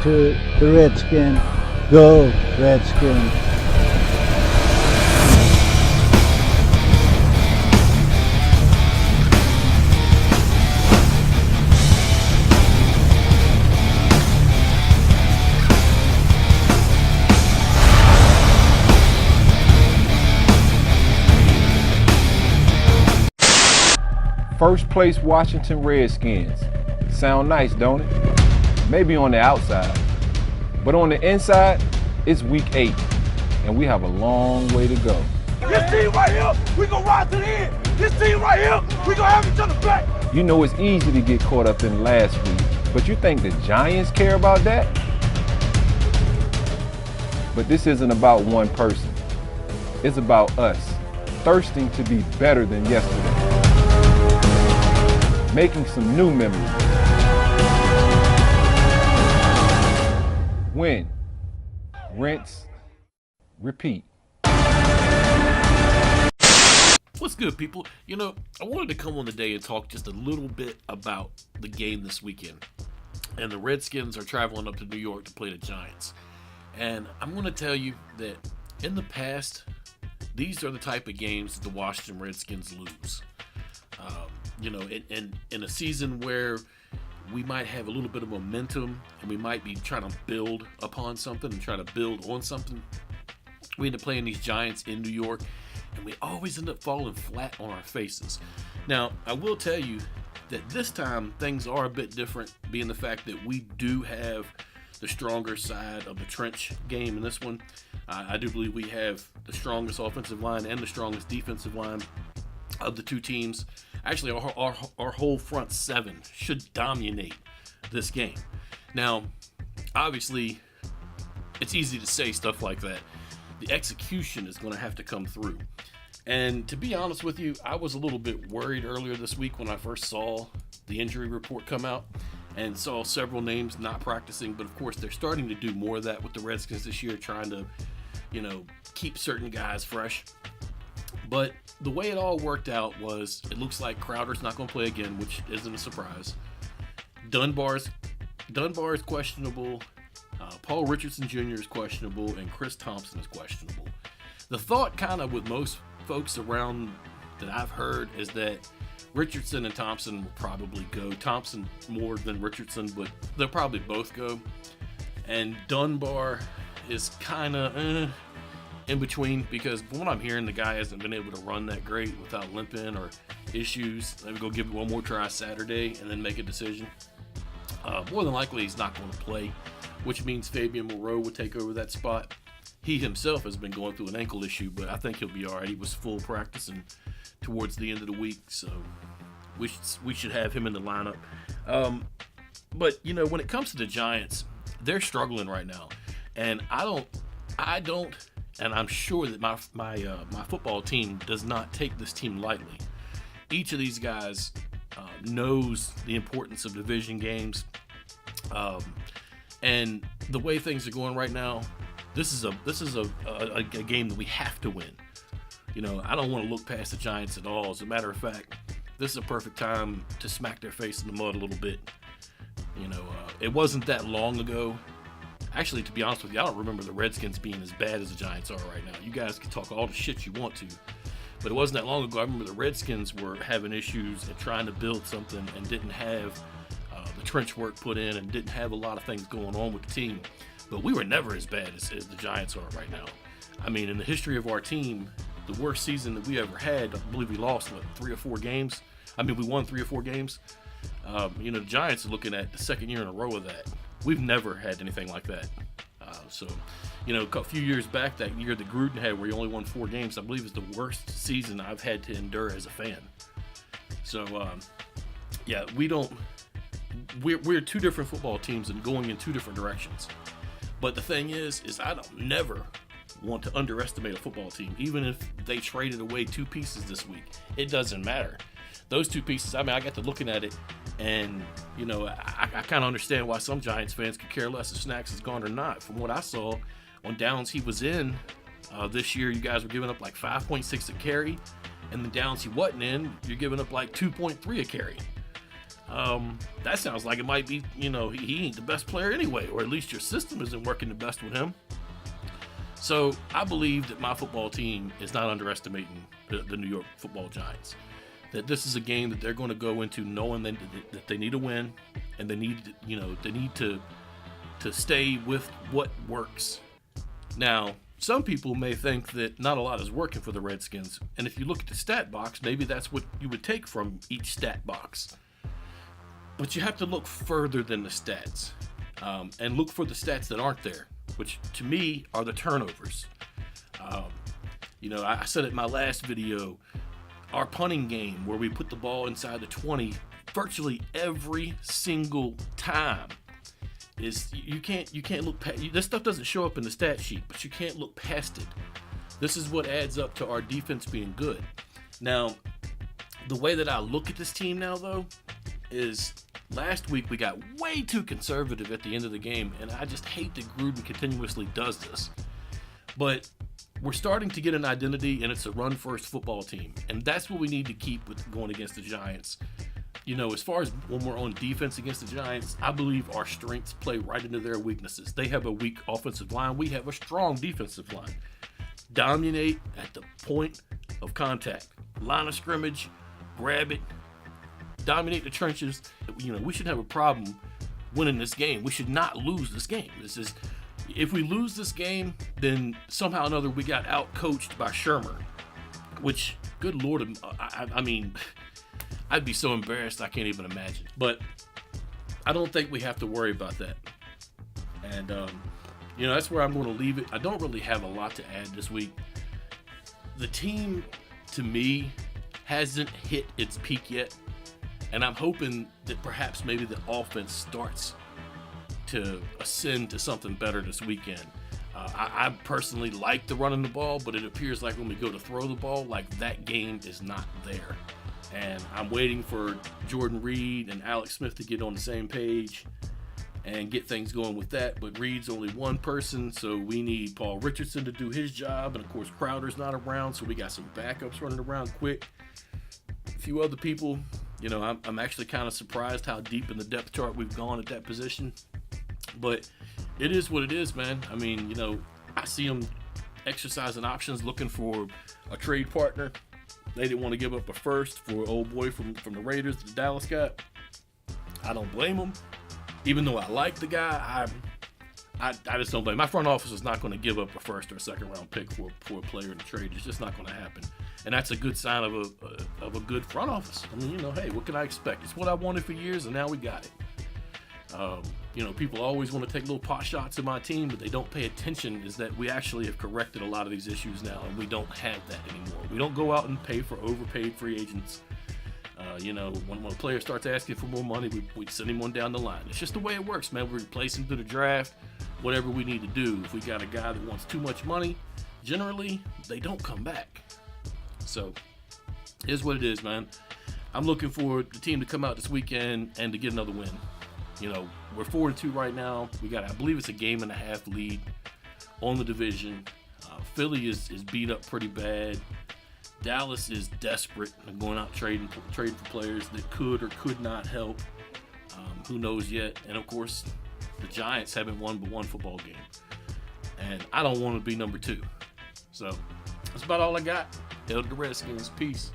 to the Redskins. Go Redskins. First place Washington Redskins. Sound nice, don't it? Maybe on the outside. But on the inside, it's week 8. And we have a long way to go. This team right here, we gonna ride to the end. This team right here, we gonna have each other back. You know it's easy to get caught up in last week. But you think the Giants care about that? But this isn't about one person. It's about us, thirsting to be better than yesterday. Making some new memories. Win, rinse, repeat. What's good, people? You know, I wanted to come on today and talk just a little bit about the game this weekend. And the Redskins are traveling up to New York to play the Giants. And I'm going to tell you that in the past, these are the type of games that the Washington Redskins lose. You know, in a season where we might have a little bit of momentum and we might be trying to build upon something and try to build on something, we end up playing these Giants in New York and we always end up falling flat on our faces. Now, I will tell you that this time things are a bit different, being the fact that we do have the stronger side of the trench game in this one. I do believe we have the strongest offensive line and the strongest defensive line of the two teams. Actually, our whole front seven should dominate this game. Now, obviously, it's easy to say stuff like that. The execution is going to have to come through. And to be honest with you, I was a little bit worried earlier this week when I first saw the injury report come out and saw several names not practicing. But of course, they're starting to do more of that with the Redskins this year, trying to, keep certain guys fresh. But the way it all worked out was it looks like Crowder's not going to play again, which isn't a surprise. Dunbar's questionable. Paul Richardson Jr. is questionable, and Chris Thompson is questionable. The thought kind of with most folks around that I've heard is that Richardson and Thompson will probably go. Thompson more than Richardson, but they'll probably both go. And Dunbar is kind of in between, because from what I'm hearing, the guy hasn't been able to run that great without limping or issues. Maybe go give it one more try Saturday and then make a decision. More than likely, he's not going to play, which means Fabian Moreau would take over that spot. He himself has been going through an ankle issue, but I think he'll be all right. He was full practicing towards the end of the week, so we should have him in the lineup. But when it comes to the Giants, they're struggling right now, and I don't. And I'm sure that my football team does not take this team lightly. Each of these guys knows the importance of division games, and the way things are going right now, this is a game that we have to win. I don't want to look past the Giants at all. As a matter of fact, this is a perfect time to smack their face in the mud a little bit. It wasn't that long ago. Actually, to be honest with you, I don't remember the Redskins being as bad as the Giants are right now. You guys can talk all the shit you want to, but it wasn't that long ago. I remember the Redskins were having issues and trying to build something and didn't have the trench work put in and didn't have a lot of things going on with the team. But we were never as bad as the Giants are right now. I mean, in the history of our team, the worst season that we ever had, I believe we lost, 3 or 4 games? We won 3 or 4 games. The Giants are looking at the second year in a row of that. We've never had anything like that. A few years back, that year that Gruden had where he only won 4 games, I believe is the worst season I've had to endure as a fan. So, we're 2 different football teams and going in 2 different directions. But the thing is I don't never want to underestimate a football team. Even if they traded away 2 pieces this week, it doesn't matter. Those 2 pieces, I got to looking at it, and I kind of understand why some Giants fans could care less if Snacks is gone or not. From what I saw on downs he was in this year, you guys were giving up like 5.6 a carry, and the downs he wasn't in, you're giving up like 2.3 a carry. that sounds like it might be, he ain't the best player anyway, or at least your system isn't working the best with him. So I believe that my football team is not underestimating the New York Football Giants. That this is a game that they're going to go into knowing that they need a win, and they need to stay with what works. Now, some people may think that not a lot is working for the Redskins, and if you look at the stat box, maybe that's what you would take from each stat box. But you have to look further than the stats, and look for the stats that aren't there, which to me are the turnovers. I said it in my last video, our punting game where we put the ball inside the 20 virtually every single time is you can't look past. This stuff doesn't show up in the stat sheet, but you can't look past it. This is what adds up to our defense being good. Now, the way that I look at this team now, though, is last week we got way too conservative at the end of the game, and I just hate that Gruden continuously does this. But we're starting to get an identity, and it's a run-first football team, and that's what we need to keep with going against the Giants. As far as when we're on defense against the Giants, I believe our strengths play right into their weaknesses. They have a weak offensive line. We have a strong defensive line. Dominate at the point of contact. Line of scrimmage, grab it, dominate the trenches. We should have a problem winning this game. We should not lose this game. If we lose this game, then somehow or another we got out-coached by Shermer, which, good Lord, I mean, I'd be so embarrassed I can't even imagine. But I don't think we have to worry about that. And, that's where I'm going to leave it. I don't really have a lot to add this week. The team, to me, hasn't hit its peak yet. And I'm hoping that perhaps maybe the offense starts to ascend to something better this weekend. I personally like the running the ball, but it appears like when we go to throw the ball, like that game is not there. And I'm waiting for Jordan Reed and Alex Smith to get on the same page and get things going with that. But Reed's only one person, so we need Paul Richardson to do his job. And of course, Crowder's not around, so we got some backups running around quick. A few other people. I'm actually kind of surprised how deep in the depth chart we've gone at that position. But it is what it is, man. I mean, I see them exercising options, looking for a trade partner. They didn't want to give up a first for old boy from the Raiders, the Dallas guy. I don't blame them. Even though I like the guy, I just don't blame him. My front office is not going to give up a first or a second round pick for a player in the trade. It's just not going to happen. And that's a good sign of a good front office. I mean, hey, what can I expect? It's what I wanted for years, and now we got it. People always want to take little pot shots at my team, but they don't pay attention is that we actually have corrected a lot of these issues now, and we don't have that anymore. We don't go out and pay for overpaid free agents. When a player starts asking for more money, we send him on down the line. It's just the way it works, man. We replace him through the draft, whatever we need to do. If we got a guy that wants too much money, generally, they don't come back. So, here's what it is, man. I'm looking for the team to come out this weekend and to get another win. We're 4-2 right now. We got, I believe it's a 1.5 lead on the division. Philly is beat up pretty bad. Dallas is desperate and going out trading for players that could or could not help. Who knows yet? And of course, the Giants haven't won but one football game. And I don't want to be number 2. So that's about all I got. Hail to the Redskins. Peace.